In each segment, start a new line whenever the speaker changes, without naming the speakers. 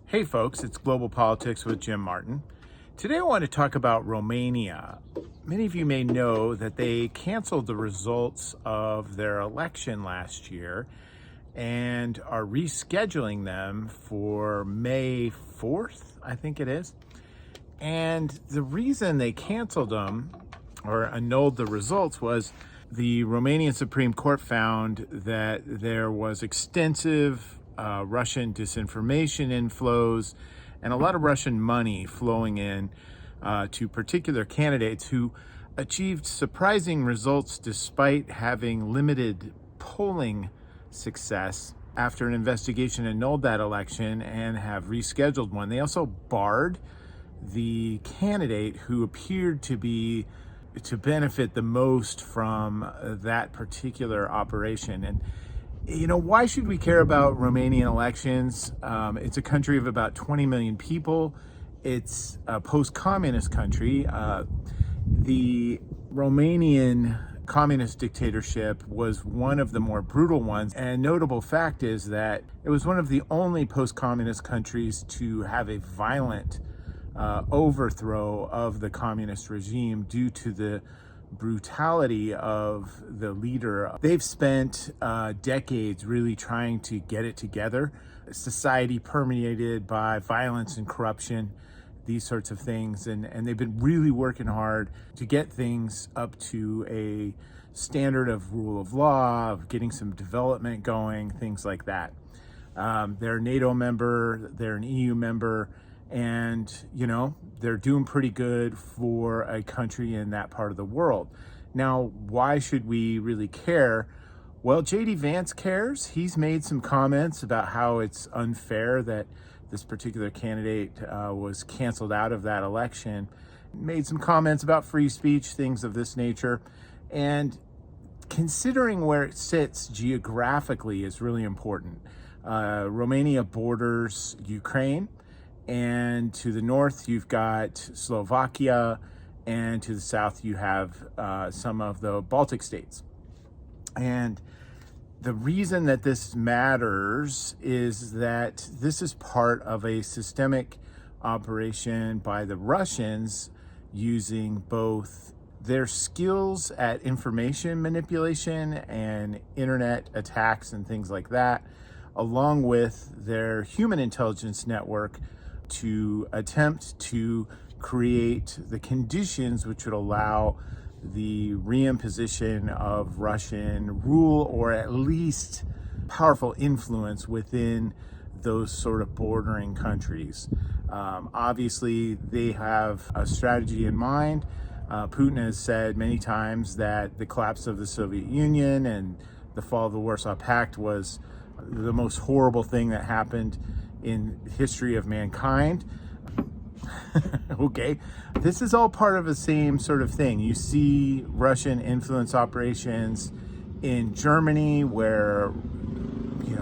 Hey folks, it's Global Politics with Jim Martin. Today I want to talk about Romania. Many of you may know that they canceled the results of their election last year and are rescheduling them for May 4th, I think it is. And the reason they canceled them or annulled the results was the Romanian Supreme Court found that there was extensive Russian disinformation inflows and a lot of Russian money flowing in to particular candidates who achieved surprising results despite having limited polling success. After an investigation annulled that election and have rescheduled one. They also barred the candidate who appeared to benefit the most from that particular operation. And why should we care about Romanian elections? It's a country of about 20 million people. It's a post-communist country. The Romanian communist dictatorship was one of the more brutal ones. And a notable fact is that it was one of the only post-communist countries to have a violent overthrow of the communist regime due to the brutality of the leader. They've spent decades really trying to get it together. A society permeated by violence and corruption, these sorts of things. And they've been really working hard to get things up to a standard of rule of law, of getting some development going, things like that. They're a NATO member, they're an EU member, and they're doing pretty good for a country in that part of the world. Now, why should we really care? Well, JD Vance cares. He's made some comments about how it's unfair that this particular candidate was canceled out of that election. Made some comments about free speech, things of this nature. And considering where it sits geographically is really important. Romania borders Ukraine. And to the north, you've got Slovakia, and to the south, you have some of the Baltic states. And the reason that this matters is that this is part of a systemic operation by the Russians using both their skills at information manipulation and internet attacks and things like that, along with their human intelligence network to attempt to create the conditions which would allow the reimposition of Russian rule, or at least powerful influence within those sort of bordering countries. Obviously, they have a strategy in mind. Putin has said many times that the collapse of the Soviet Union and the fall of the Warsaw Pact was the most horrible thing that happened in history of mankind. Okay, this is all part of the same sort of thing. You see Russian influence operations in Germany where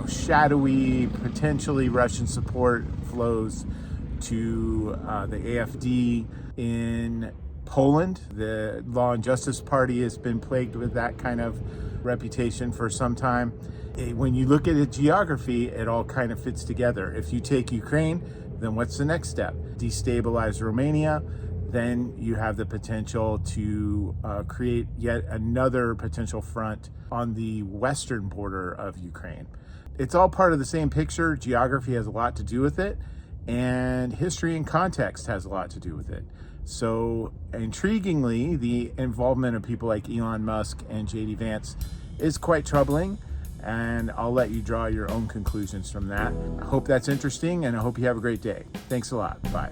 shadowy, potentially Russian support flows to the AfD. In Poland, the Law and Justice Party has been plagued with that kind of reputation for some time. When you look at the geography, it all kind of fits together. If you take Ukraine, then what's the next step? Destabilize Romania, then you have the potential to create yet another potential front on the western border of Ukraine. It's all part of the same picture. Geography has a lot to do with it, and history and context has a lot to do with it. So intriguingly, the involvement of people like Elon Musk and JD Vance is quite troubling. And I'll let you draw your own conclusions from that. I hope that's interesting, and I hope you have a great day. Thanks a lot. Bye.